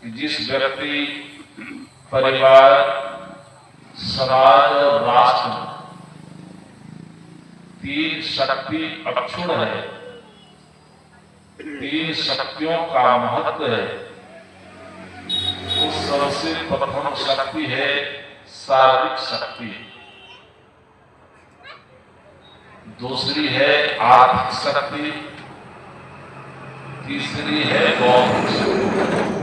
कि जिस व्यक्ति, परिवार, समाज और राष्ट्र में तीन शक्ति अक्षुण है, तीन शक्तियों का महत्व है, उस सबसे प्रथम शक्ति है शारीरिक शक्ति, दूसरी है आर्थिक शक्ति, तीसरी है बौद्धिक शक्ति,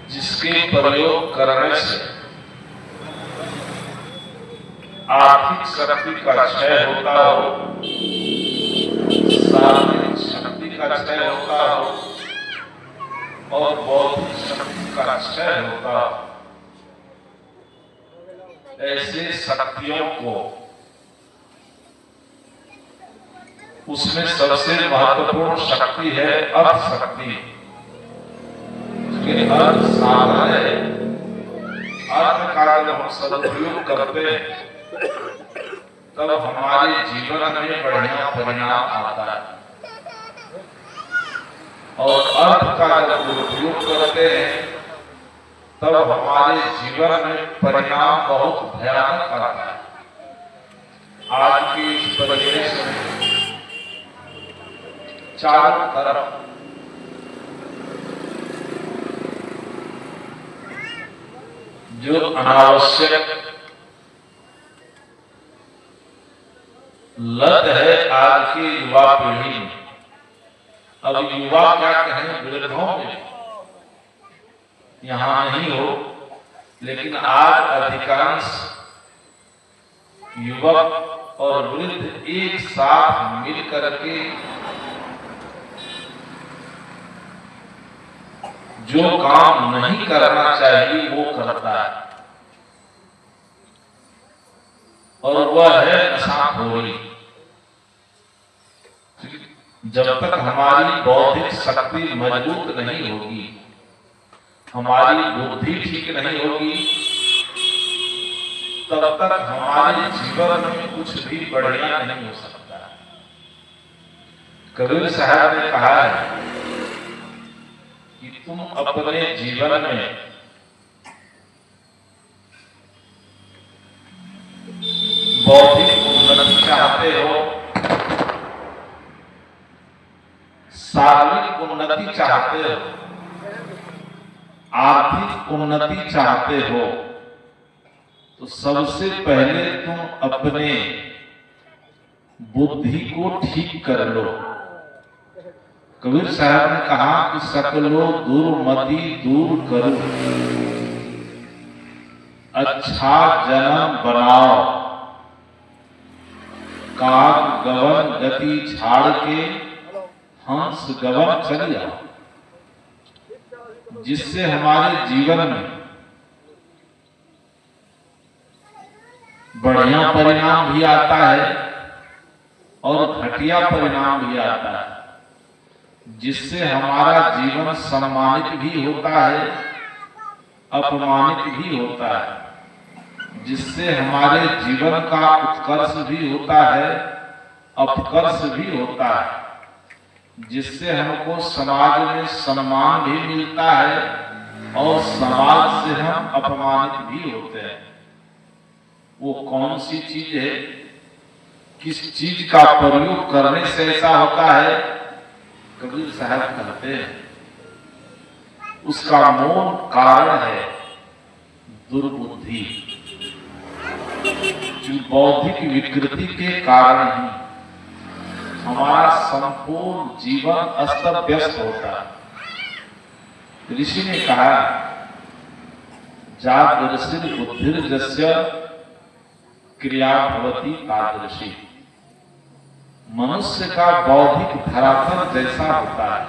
जिसके प्रयोग करने से आर्थिक शक्ति का क्षय होता हो, शारीरिक शक्ति का क्षय होता हो और बौद्धिक शक्ति का क्षय होता हो। ऐसे शक्तियों को, उसमें सबसे महत्वपूर्ण शक्ति है अर्थ शक्ति। उसके अर्थ साधन है। अर्थ का जब हम सदुपयोग करते हैं तब हमारे जीवन में बढ़िया परिणाम आता है, और अर्थ का जब उपयोग करते हैं तब हमारे जीवन में परिणाम बहुत भयानक आता है। आज की इस परिवेश में चारों तरफ जो अनावश्यक लत है आज की युवा पीढ़ी में, अब युवा क्या कहें, वृद्धों में यहां नहीं हो, लेकिन आज अधिकांश युवक और वृद्ध एक साथ मिल करके जो काम नहीं करना चाहिए वो करता है, और वह है नशाखोरी। जब तक हमारी बौद्धिक शक्ति मजबूत नहीं होगी, हमारी बुद्धि ठीक नहीं होगी, तब तक हमारे जीवन में कुछ भी बढ़िया नहीं हो सकता। कबीर साहब ने कहा है कि तुम अपने जीवन में बौद्धिक उन्नति चाहते हो, शारीरिक उन्नति चाहते हो, आर्थिक उन्नति चाहते हो, तो सबसे पहले तुम अपने बुद्धि को ठीक कर लो। कबीर साहब ने कहा कि सकलो दुर्मति दूर करो, अच्छा जन्म बनाओ, काग गवन गति छाड़ के हंस गवन चल जाओ, जिससे हमारे जीवन में बढ़िया परिणाम भी आता है और घटिया परिणाम भी आता है, जिससे हमारा जीवन सम्मानित भी होता है, अपमानित भी होता है, जिससे हमारे जीवन का उत्कर्ष भी होता है, अपकर्ष भी होता है, जिससे हमको समाज में सम्मान भी मिलता है और समाज से हम अपमानित भी होते हैं। वो कौन सी चीज है, किस चीज का प्रयोग करने से ऐसा होता है? कबीर साहब कहते हैं उसका मूल कारण है दुर्बुद्धि। जो बौद्धिक विकृति के कारण ही हमारा संपूर्ण जीवन अस्त व्यस्त होता है। ऋषि ने कहा जादृशी बुद्धिर्जस्य क्रिया भवति तादृशी। मनुष्य का बौद्धिक धरातल जैसा होता है,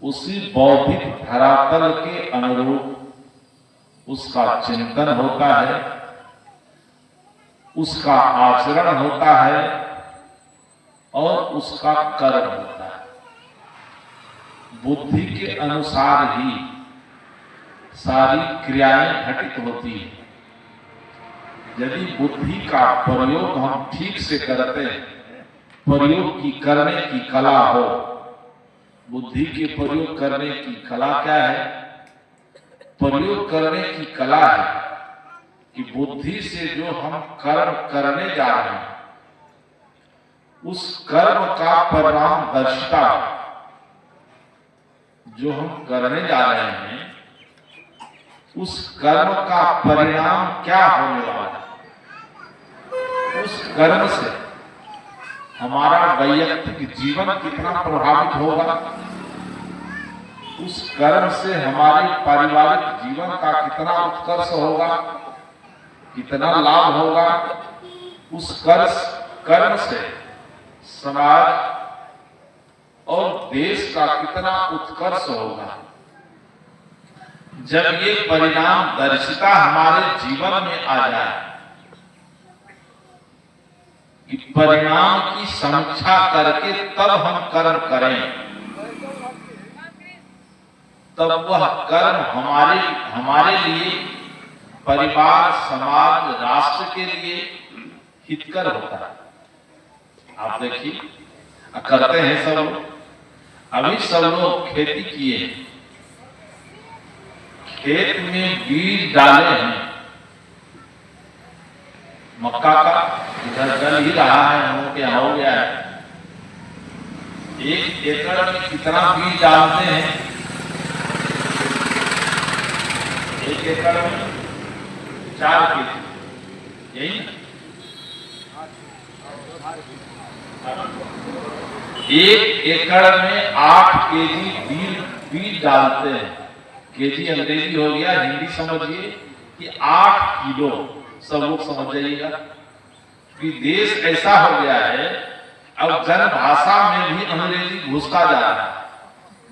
उसी बौद्धिक धरातल के अनुरूप उसका चिंतन होता है, उसका आचरण होता है और उसका कर्म होता है। बुद्धि के अनुसार ही सारी क्रियाएं घटित होती हैं। यदि बुद्धि का प्रयोग हम ठीक से करते हैं, प्रयोग की करने की कला हो, बुद्धि के प्रयोग करने की कला क्या है? प्रयोग करने की कला है कि बुद्धि से जो हम कर्म करने जा रहे हैं उस कर्म का परिणाम दर्शिता, जो हम करने जा रहे हैं उस कर्म का परिणाम क्या होने वाला है, उस कर्म से हमारा वैयक्तिक जीवन कितना प्रभावित होगा, उस कर्म से हमारे पारिवारिक जीवन का कितना उत्कर्ष होगा, कितना लाभ होगा, उस कर्म से समाज और देश का कितना उत्कर्ष होगा। जब ये परिणाम दर्शिता हमारे जीवन में आ जाए कि परिणाम की समीक्षा करके तब हम कर्म करें, तब वह कर्म हमारे लिए, परिवार, समाज, राष्ट्र के लिए हितकर होता है। आप देखिए, करते हैं सब लोग, अभी सब लोग खेती किए, खेत में बीज डाले हैं मक्का का, इधर गल ही रहा है, हम क्या हो गया है। 1 एकड़ में कितना बीज डालते हैं? 1 एकड़ में 4 केजी, यही ना? 1 एकड़ में 8 केजी बीज डालते हैं। केजी अंग्रेजी हो गया, हिंदी समझिए कि 8 किलो, सब लोग समझ जाइएगा कि देश ऐसा हो गया है अब जन भाषा में भी अंग्रेजी घुसता जा रहा है।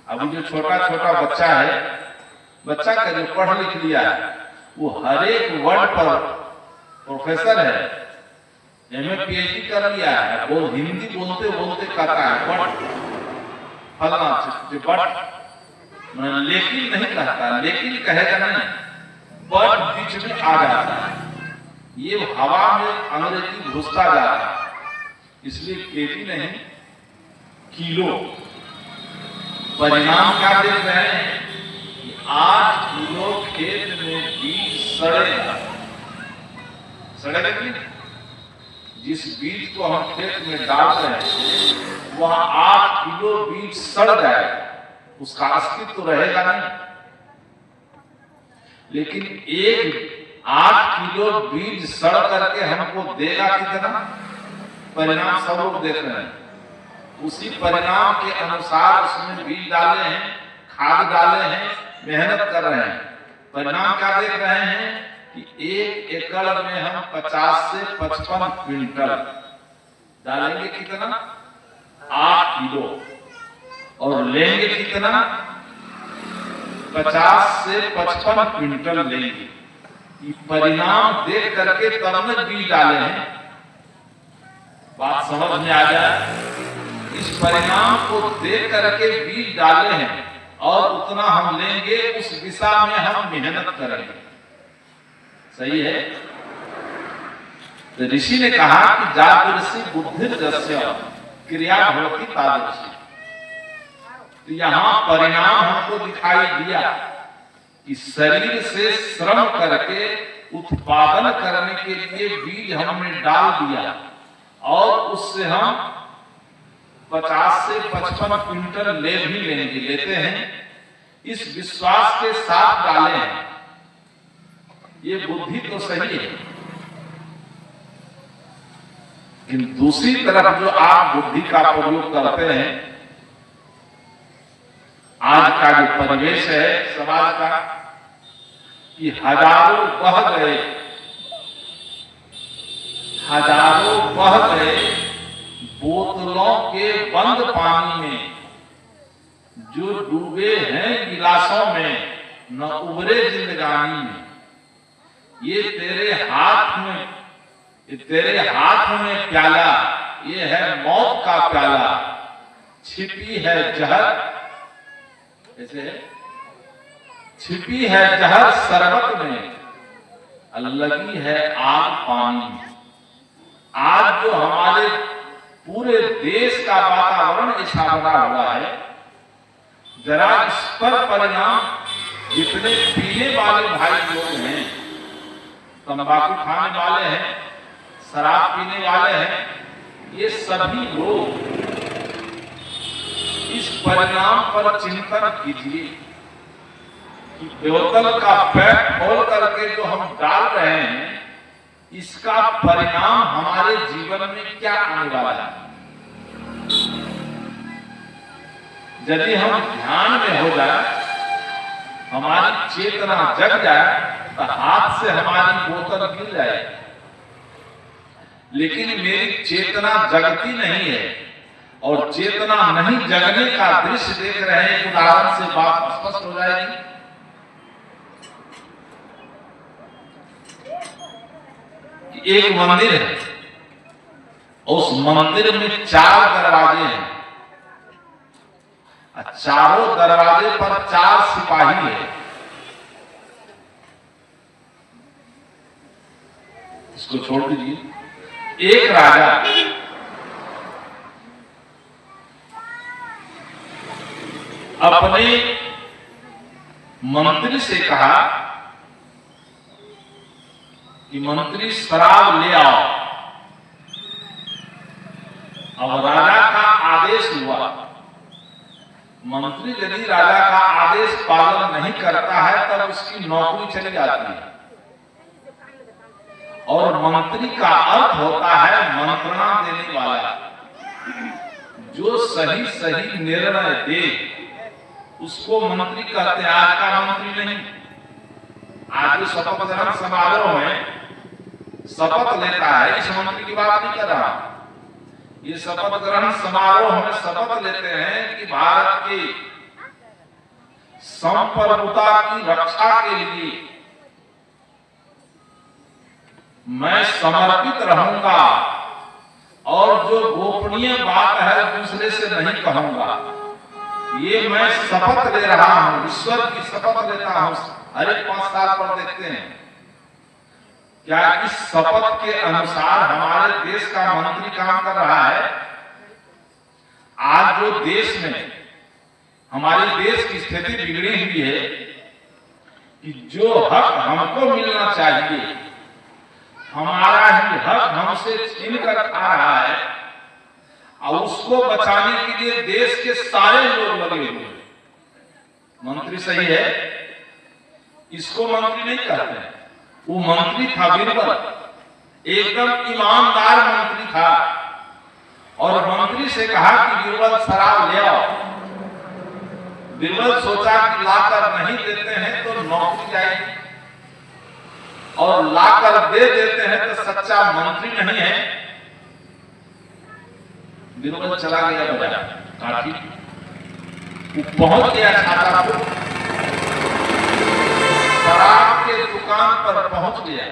अभी जो छोटा छोटा बच्चा है, बच्चा का जो पढ़ लिख लिया है वो हर एक वर्ड पर प्रोफेसर है, एमए पीएचडी कर लिया है, वो हिंदी बोलते बोलते कहता है बट फलना बट, लेकिन नहीं कहता, लेकिन कहेगा नहीं, बट बीच में आ जाता है। ये हवा में अंग्रेजी घुसता जा रहा है, इसलिए केजी नहीं किलो। परिणाम क्या देख रहे हैं? 8 किलो खेत में बीज सड़ेगा, सड़ेगा कि नहीं? जिस बीज को हम खेत में डाल रहे हैं वह 8 किलो बीज सड़ जाएगा, उसका अस्तित्व तो रहेगा नहीं। लेकिन 8 किलो बीज सड़ करके हमको देगा कितना? परिणाम सब लोग देख रहे हैं, उसी परिणाम के अनुसार उसमें बीज डाले हैं, खाद डाले हैं, मेहनत कर रहे हैं। परिणाम क्या देख रहे हैं कि 1 एकड़ में हम 50 से 55 क्विंटल डालेंगे, कितना? 8 किलो, और लेंगे कितना? 50 से 55 क्विंटल लेंगे। परिणाम देख करके तब तक बीज डाले हैं, बात समझ में आ जाए। इस परिणाम को देख करके बीज डाले हैं और उतना हम लेंगे, उस दिशा में हम मेहनत करेंगे। सही है? तो ऋषि ने कहा कि जागृषि बुद्धि जस्य क्रिया भवति तादृशी। तो यहाँ परिणाम हमको दिखाई दिया कि शरीर से श्रम करके उत्पादन करने के लिए बीज हमने डाल दिया और उससे हम 50 से 55 क्विंटल ले भी लेंगे, लेते हैं, इस विश्वास के साथ डाले हैं। ये बुद्धि तो सही है, लेकिन दूसरी तरफ जो आप बुद्धि का प्रयोग करते हैं, आज का जो परिवेश है समाज का, कि हजारों बह गए बोतलों के बंद पानी में, जो डूबे हैं गिलासों में, न उबरे जिंदगानी में। ये तेरे हाथ में प्याला, ये है मौत का प्याला, छिपी है जहर, ऐसे छिपी है जहर शरबत में, लगी है आग पानी में। आज जो हमारे पूरे देश का वातावरण ऐसा बना हुआ है जरा इस पर परिणाम जितने पीने वाले भाई लोग हैं, तंबाकू खाने वाले हैं, शराब पीने वाले हैं, ये सभी लोग इस परिणाम पर चिंतन कीजिए कि बोतल का पैक खोल करके जो हम डाल रहे हैं, इसका परिणाम हमारे जीवन में क्या आने वाला है। यदि हम ध्यान में हो जाए, हमारी चेतना जग जाए, तो हाथ से हमारी बोतल गिर जाए, लेकिन मेरी चेतना जगती नहीं है और चेतना नहीं जगने का दृश्य देख रहे हैं। उदाहरण से बात स्पष्ट हो जाएगी। एक मंदिर है, उस मंदिर में 4 दरवाजे हैं, चारों दरवाजे पर 4 सिपाही है। इसको छोड़ दीजिए। एक राजा अपने मंत्री से कहा कि मंत्री शराब ले आओ। अब राजा का आदेश हुआ। मंत्री यदि राजा का आदेश पालन नहीं करता है तब उसकी नौकरी चली जाती है। और मंत्री का अर्थ होता है मंत्रणा देने वाला, जो सही सही निर्णय दे उसको मंत्री कहते हैं। आज का मंत्री नहीं। आज शपथ ग्रहण समारोह में शपथ लेता है, इस मंत्री की बात नहीं कर रहा। ये शपथ ग्रहण समारोह में शपथ लेते हैं कि भारत की संप्रभुता की रक्षा के लिए मैं समर्पित रहूंगा और जो गोपनीय बात है दूसरे से नहीं कहूंगा। ये मैं शपथ ले रहा हूं, ईश्वर की शपथ लेता हूं। हर एक 5 साल पर देखते हैं क्या इस शपथ के अनुसार हमारे देश का मंत्री काम कर रहा है। आज जो देश में हमारे देश की स्थिति बिगड़ी हुई है कि जो हक हमको मिलना चाहिए, हमारा ही हक हमसे छीन कर खा रहा है, और उसको बचाने के लिए देश के सारे लोग लगे हुए हैं। मंत्री सही है, इसको मंत्री नहीं कहते हैं। वो मंत्री था बीरबल, एकदम ईमानदार मंत्री था। और मंत्री से कहा कि बीरबल शराब ले आओ। बीरबल सोचा कि लाकर नहीं देते हैं तो नौकरी जाएगी, और लाकर दे देते हैं तो सच्चा मंत्री नहीं है। बीरबल चला गया बाजार, काठी पहुंच गया छातापुर, शराब के दुकान पर पहुंच गया।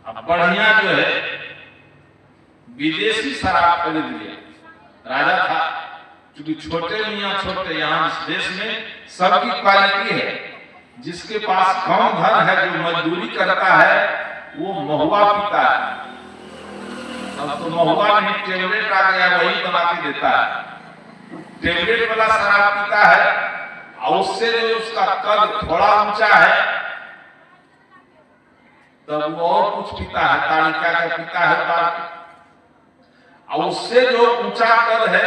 अब बढ़िया जो है विदेशी शराब खरीद लिया। राजा था, क्योंकि छोटे मियाँ छोटे, यहाँ इस देश में सबकी क्वालिटी है। जिसके पास कम धन है, जो मजदूरी करता है, वो महुआ पीता है। अब तो महुआ नहीं, टेबलेट आ गया, वही बना के देता है। टेबलेट वाला शराब पीता है, और उससे जो उसका कद थोड़ा ऊंचा है तब वो और कुछ पीता है, तालिका का पीता है। और उससे जो ऊंचा कद है,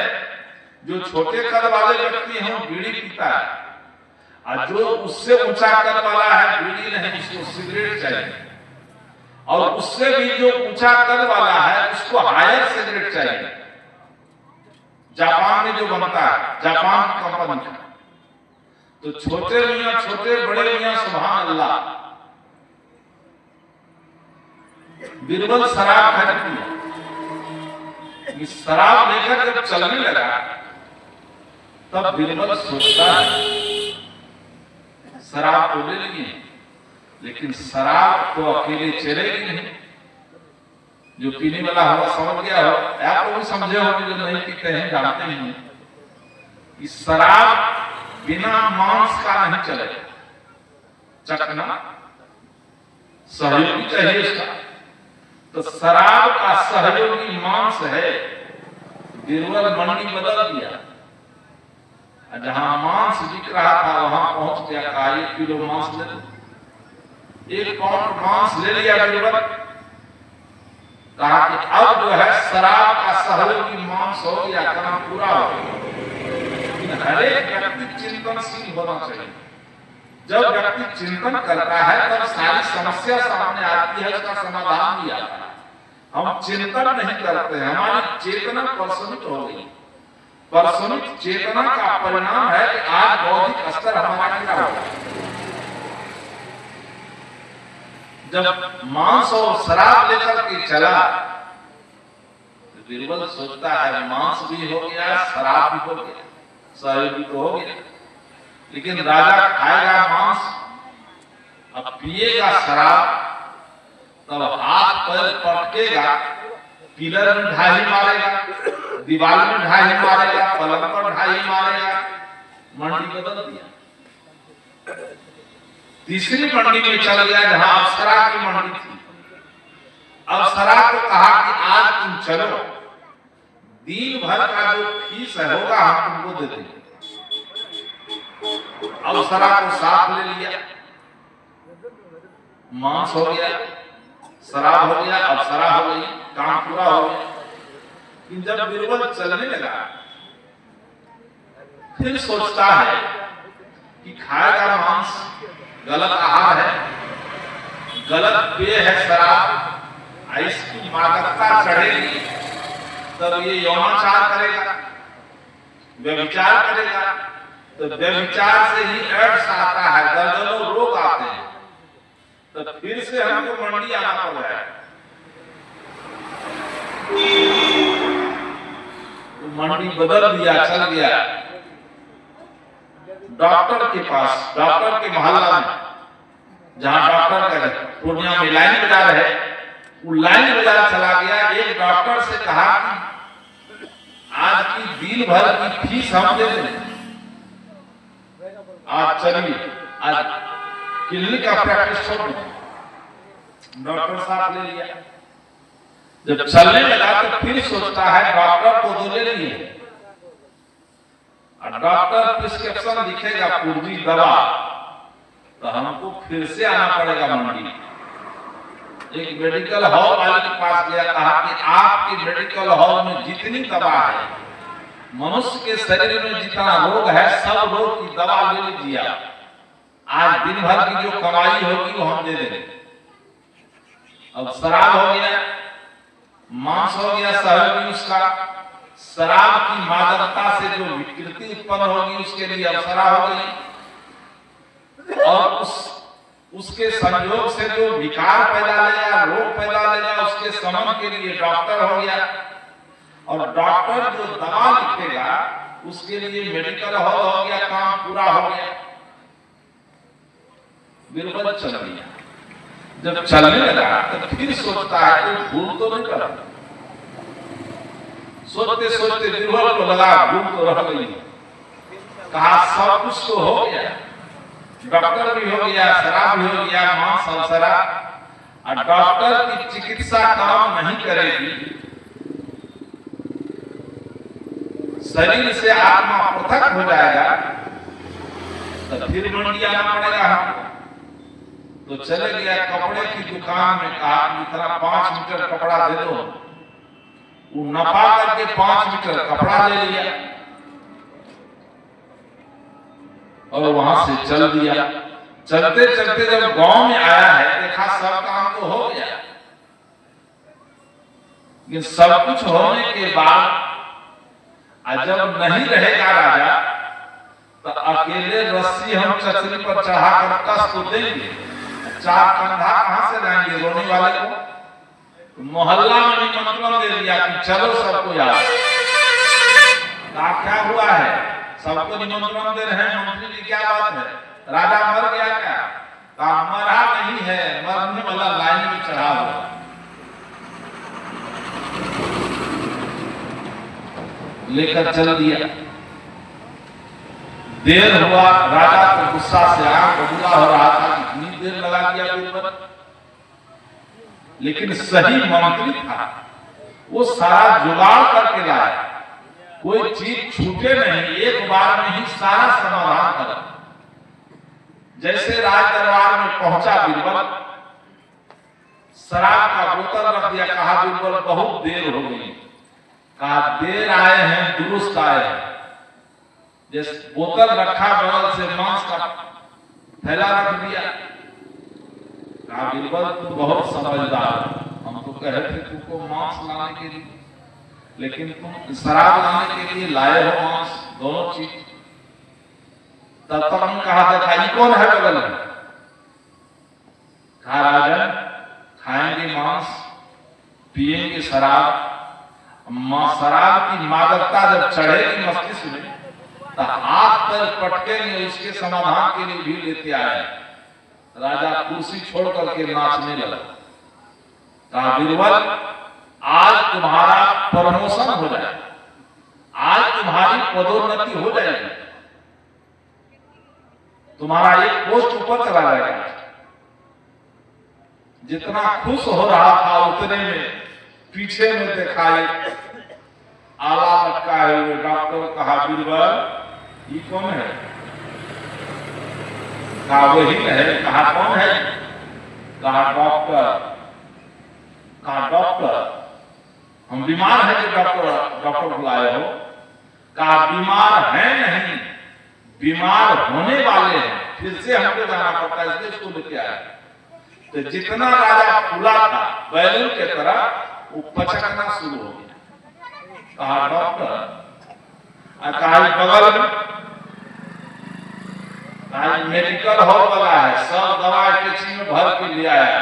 जो छोटे कद वाले व्यक्ति हैं, वो बीड़ी पीता है। और जो उससे ऊंचा कद वाला है, बीड़ी नहीं, उसको सिगरेट चाहिए। और उससे भी जो ऊंचा कद वाला है, उसको हायर सिगरेट चाहिए। जापान में जो बनता है, जापान की कंपनी का। तो छोटे मियाँ छोटे, बड़े मियाँ सुभान अल्लाह। बीरबल शराब खरीद लिया। शराब लेकर जब चलने लगा तब बीरबल सोचता है शराब तो ले लिए, लेकिन शराब तो अकेले चलेगी नहीं। जो पीने वाला होगा समझ गया हो, आप लोग समझे हो, जो नहीं पीते हैं जानते हैं कि शराब बिना मांस का नहीं चलेगा। चखना सहयोगी चाहिए उसका। तो शराब का सहयोगी मांस है। बीरबल मंडी बदल दिया। जहां मांस बिक रहा था वहां पहुंच गया, कहा 1 किलो मांस ले लो। 1 पाउंड मांस ले लिया बीरबल। कहा कि अब जो है शराब का सहयोगी मांस हो गया, काम पूरा हो गया। हर एक व्यक्ति चिंतनशील होना चाहिए। जब व्यक्ति चिंतन करता है तब सारी समस्या सामने आती है, उसका समाधान भी आता है। हम चिंतन नहीं करते हैं, हमारी चेतना प्रशमित हो गई। प्रशमित चेतना का परिणाम है कि आज बौद्धिक स्तर हमारा क्या होगा। जब मांस और शराब लेकर के चला तो बीरबल सोचता है मांस भी हो गया, शराब भी हो गया, सहयोगी तो हो गया, लेकिन राजा खाएगा मांस, अब पिएगा शराब, तब हाथ पैर पटकेगा, पिलर में ढाई मारेगा, दीवार में ढाई मारेगा, पलंग पर ढाई मारेगा। मंडी बदल दिया, तीसरी मंडी में चल गया जहां अप्सरा की मंडी थी। अप्सरा को कहा कि आज तुम चलो, दिन भर का जो फीस होगा हम तुमको दे देंगे। अप्सरा को साथ ले लिया, मांस हो गया, शराब हो गया, अप्सरा हो गई, काम पूरा हो गया। लेकिन जब बीरबल चलने लगा फिर सोचता है कि खाएगा मांस, गलत आहार है, गलत पेय है शराब, इसकी मादकता चढ़ेगी तब ये यौनाचार करेगा, व्यभिचार करेगा, तो व्यभिचार से ही एड्स आता है, दर्जनों रोग आते हैं, तो फिर से हमको मंडी आना पड़ रहा है। तो मंडी बदल दिया, चल गया डॉक्टर के पास, डॉक्टर के मोहल्ला में, जहां डॉक्टर का पूर्णिया में लाइन बाजार है, वो लाइन बाजार चला गया। एक डॉक्टर से कहा कि आज की दिन भर की फीस हम दे देंगे, आज चलिए, आज क्लिनिक का प्रैक्टिस छोड़ दो। डॉक्टर साहब ले लिया। जब चलने लगा तो फिर सोचता है डॉक्टर को तो ले लिए, डॉक्टर प्रिस्क्रिप्शन लिखेगा पूर्वी दवा, तो हमको फिर से आना पड़ेगा मंडी। एक मेडिकल हॉल वाले के पास गया, कहा कि आपके मेडिकल हॉल में जितनी दवा है, मनुष्य के शरीर में जितना रोग है, सब रोग की दवा ले लीजिए, आज दिन भर की जो कमाई होगी वो हम दे देंगे। अब शराब हो गया, मांस हो गया, सहयोगी उसका, शराब की मादकता से जो विकृति उत्पन्न होगी उसके लिए अप्सरा हो गई, और उसके संयोग से जो विकार पैदा लेगा, रोग पैदा लेगा, उसके शमन के लिए डॉक्टर हो गया, और डॉक्टर जो दवा लिखेगा उसके लिए मेडिकल हॉल हो गया, काम पूरा हो गया। बीरबल चल गया। जब चलने लगा तो फिर सोचता है कोई भूल तो नहीं करा। सोचते सोचते बीरबल को लगा भूल तो रह गई। कहा सब कुछ तो हो गया, डॉक्टर भी हो गया, शराब भी हो गया, मांस अप्सरा, और डॉक्टर की चिकित्सा काम नहीं करेगी, शरीर से आत्मा पृथक हो जाएगा, तो फिर मंडी आना पड़ेगा हमको। तो चले गया कपड़े की दुकान में, कहा इतना 5 मीटर कपड़ा दे दो, वो नपा करके 5 मीटर कपड़ा ले लिया और वहां से चल दिया। चलते चलते जब गांव में आया है, देखा सब काम तो हो गया, लेकिन सब कुछ होने के बाद जब नहीं रहेगा राजा, तो अकेले रस्सी हम चचरी पर चढ़ा कर कस तो देंगे, 4 कंधा कहां से लाएंगे रोने वाले को। तो मोहल्ला में निमंत्रण दे दिया कि चलो सबको याद। क्या हुआ है, सबको निमंत्रण दे रहे हैं, मंत्री जी क्या बात है, राजा मर गया क्या? कहा मरा नहीं है, मरने वाला लाइन में चढ़ा हुआ। लेकर चल दिया। देर हुआ, राजा को गुस्सा से आंख बबूला हो रहा था, इतनी देर लगा दिया बीरबल, लेकिन सही मंत्री था, वो सारा जुगाड़ करके लाया, कोई चीज छूटे नहीं, एक बार में ही सारा समाधान कर। जैसे राज दरबार में पहुंचा बीरबल, शराब का बोतल रख दिया, कहा बीरबल बहुत देर हो गई। कहा देर आए हैं दुरुस्त आए हैं। जिस बोतल रखा बगल से मांस का थैला रख दिया। कहा बीरबल तू बहुत समझदार, हम तो कहे थे तुमको मांस लाने के लिए, लेकिन तुम शराब लाने के लिए लाए हो मांस, दोनों चीज। तब तक हम कहा था ये कौन है बगल में? कहा राजन खाएंगे मांस, पिएंगे शराब। शराब की मादकता जब चढ़ेगी मस्तिष्क में तो हाथ पैर पटकेंगे, उसके समाधान के लिए भी लेते आए। राजा कुर्सी छोड़ करके नाचने लगा। कहा बीरबल आज तुम्हारा प्रमोशन हो जाए, आज तुम्हारी पदोन्नति हो जाएगी, तुम्हारा एक पोस्ट ऊपर चला जाएगा। जितना खुश हो रहा था उतने में पीछे में दिखाई आला लटकाए हुए डॉक्टर। कहा बीरबल ये कौन है? कहा वही है। कहा कौन है? कहा डॉक्टर। कहा डॉक्टर हम बीमार हैं कि डॉक्टर बुलाए हो? कहा बीमार है नहीं, बीमार होने वाले हैं, फिर से हमको जाना पड़ता है, इसलिए इसको लेके आया। तो जितना राजा फूला था बैलून के तरह वो पचकना शुरू हो गया। कहा डॉक्टर। कहा बगल में मेडिकल हॉल वाला है, सब दवा टेची में भर के ले आया।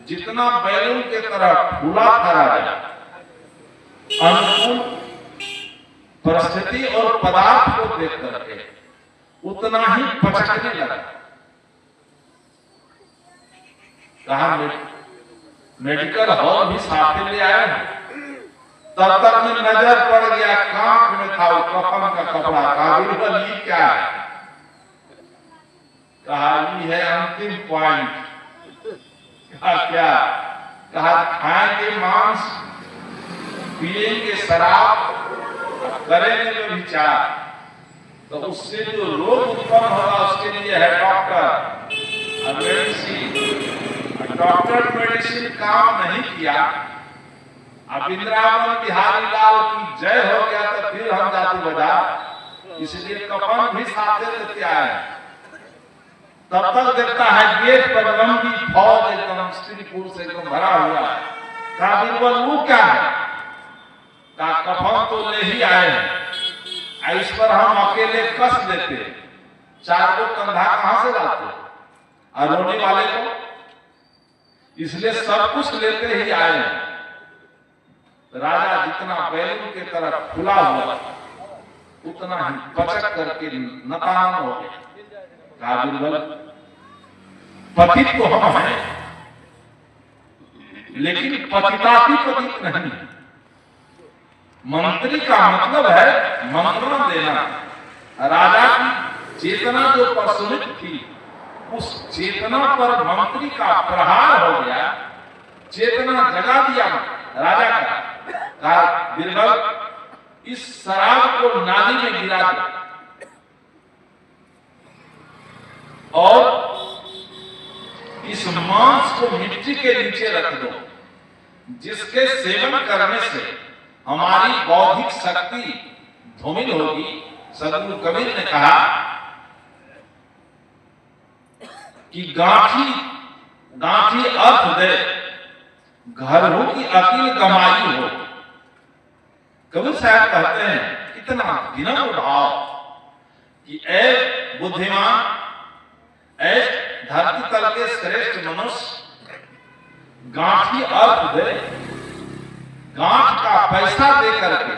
जितना बैलून के तरह फूला था राजा, अनुकूल परिस्थिति और पदार्थ को देख करके उतना ही पचकने लगा। कहा मेडिकल हॉल भी साथ ले आए हैं। तब तक में नजर पड़ गया कांख में था वो कफन का कपड़ा। कहा बीरबल ये क्या है? कहा ये है अंतिम पॉइंट। कहा क्या? कहा खाएंगे मांस, पिएंगे शराब, करेंगे विचार, तो उससे जो रोग उत्पन्न होगा उसके लिए है डॉक्टर मेडिसिन। डॉक्टर मेडिसिन काम नहीं किया, अब वृंदावन बिहारी लाल की जय हो गया तो फिर हम जाते बाजार, इसलिए कफन भी साथे लेते आए। तब तक देखता है गेट पर लंबी फौज एकदम स्त्री पुरुष एकदम भरा हुआ है। कहा बीरबल वो क्या है? कहा कफन तो ले ही आए हैं, इस पर हम अकेले कस लेते, चार को कंधा कहां से लाते और रोने वाले को, इसलिए सब कुछ लेते ही आए हैं। राजा जितना बैलून के तरफ खुला हुआ उतना ही पचक करके नतान हो गया। कहा बीरबल पतित तो हम हैं, लेकिन पतितातिपतित नहीं। मंत्री का मतलब है मंत्रणा देना। राजा की चेतना जो प्रसुनित थी उस चेतना पर मंत्री का प्रहार हो गया, चेतना जगा दिया राजा का। कहा बीरबल इस शराब को नाली में गिरा दो और इस मांस को मिट्टी के नीचे रख दो, जिसके सेवन करने से हमारी बौद्धिक शक्ति धूमिल होगी। सदगुरु कबीर ने कहा कि गांठी गांठी अर्थ दे, घरों की अकील कमाई हो। कबीर साहब कहते हैं इतना विनम्र भाव कि ऐ बुद्धिमान, ऐ धरती तल के श्रेष्ठ मनुष्य, गांठी अर्थ दे, गांठ का पैसा दे करके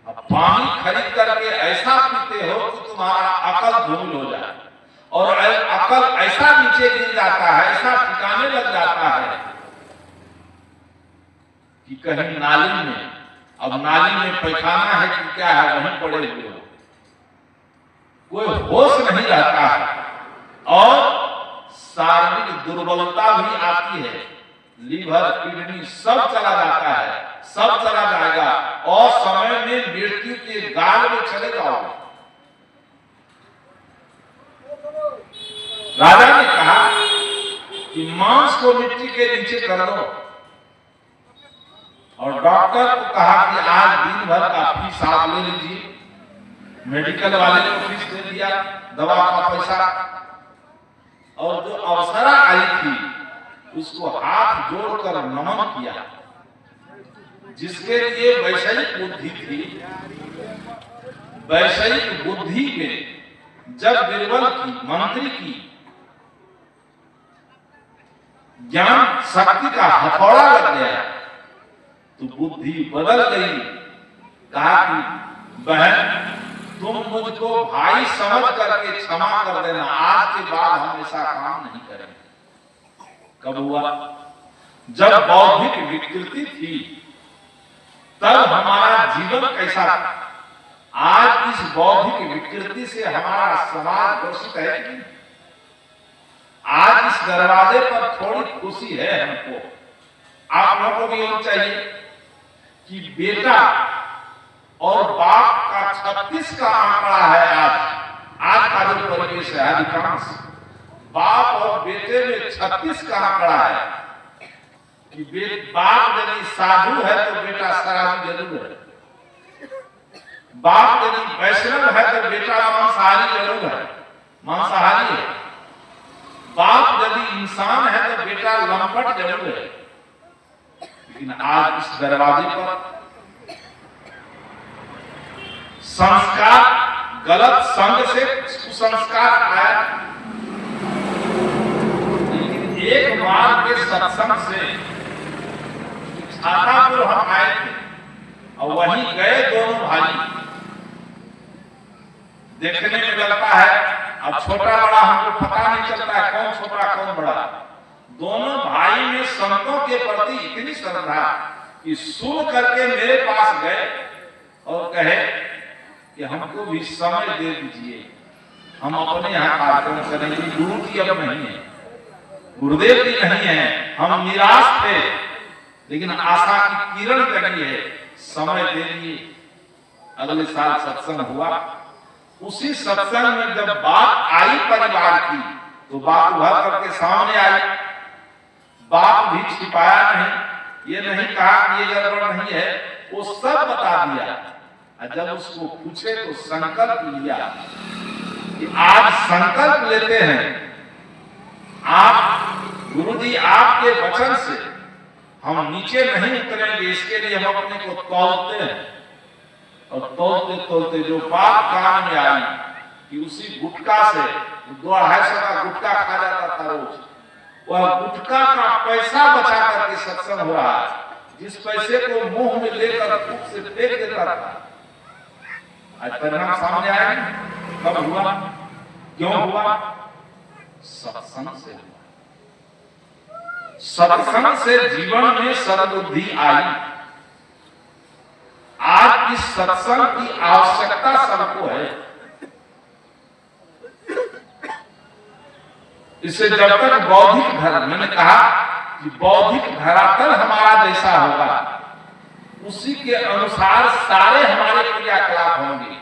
अब पानी खरीद करके ऐसा पीते हो कि तुम्हारा अकल धूमिल हो जाए, और अकल ऐसा नीचे गिर जाता है, ऐसा ठिकाने लग जाता है कि कहीं नाली में, अब नाली में पैखाना है कि क्या है, वहीं पड़े हुए हो, कोई होश नहीं रहता है और शारीरिक दुर्बलता भी आती है। लीवर, किडनी सब चला जाता है, सब चला जाएगा और समय में मृत्यु के गाल में चले जाओगे। राजा ने कहा कि मांस को मिट्टी के नीचे कर दो, और डॉक्टर को कहा कि आज दिन भर का फीस आप ले लीजिए। मेडिकल वाले को फीस दे दिया, दवा का पैसा। और जो अवसरा आई थी उसको हाथ जोड़कर नमन किया, जिसके लिए वैषयिक बुद्धि थी। वैषयिक बुद्धि में जब बीरबल की, मंत्री की ज्ञान शक्ति का हथौड़ा लग गया तो बुद्धि बदल गई। कहा कि बहन, तुम मुझको भाई समझ करके क्षमा कर देना, आज के बाद हम ऐसा काम नहीं करेंगे। कब हुआ? जब बौद्धिक विकृति थी तब हमारा जीवन कैसा था। आज इस बौद्धिक विकृति से हमारा समाज ग्रसित है कि आज इस दरवाजे पर थोड़ी खुशी है हमको। आप लोगों को भी होना चाहिए कि बेटा और बाप का 36 का आंकड़ा है। आज का जो परिवेश है, अधिकांश बाप और बेटे में 36 का आंकड़ा है कि बाप यदि साधु है तो बेटा शराबी जरूर है, बाप यदि वैष्णव है तो बेटा मांसाहारी जरूर है, मांसाहारी है, बाप यदि इंसान है तो बेटा लंपट जरूर है। लेकिन आज इस दरवाजे पर संस्कार, गलत संग से कुसंस्कार आया, लेकिन एक बार के सत्संग से छातापुर हम आए थे और वहीं गए दोनों भाई। देखने में लगता है अब छोटा बड़ा हमको पता नहीं चलता है कौन छोटा कौन बड़ा। दोनों भाई में संतों के प्रति इतनी श्रद्धा कि सुन करके मेरे पास गए और कहे कि हमको भी समय दे दीजिए, हम अपने यहाँ कार्यक्रम करेंगे। गुरु की अब नहीं है, गुरुदेव की नहीं है, हम निराश थे लेकिन आशा की किरण लगी है, समय दे दिए। अगले साल सत्संग हुआ। उसी सत्संग में जब बात आई परिवार की तो बात उभर करके सामने आई। बाप भी छिपाया नहीं, ये नहीं कहा कि ये गड़बड़ नहीं है, वो सब बता दिया। जब उसको पूछे तो संकल्प लिया कि आज संकल्प लेते हैं, आप गुरुजी आपके वचन से हम नीचे नहीं उतरेंगे, इसके लिए हम अपने को तौलते हैं। और तौलते तौलते जो बात कान में आई कि उसी गुटखा से 250 का गुटखा खा जाता था रोज, वह गुटखा का पैसा बचा करके सत्संग हो रहा है, जिस पैसे को मुंह में लेकर फूक से फेंक देता था। आज परिणाम सामने आया। कब हुआ? क्यों हुआ? सत्संग से हुआ। सत्संग से जीवन में सद्बुद्धि आई। आज इस सत्संग की आवश्यकता सबको है। इससे जब तक बौद्धिक धर्म, मैंने कहा कि बौद्धिक धरातल हमारा जैसा होगा उसी के अनुसार सारे हमारे क्रियाकलाप होंगे।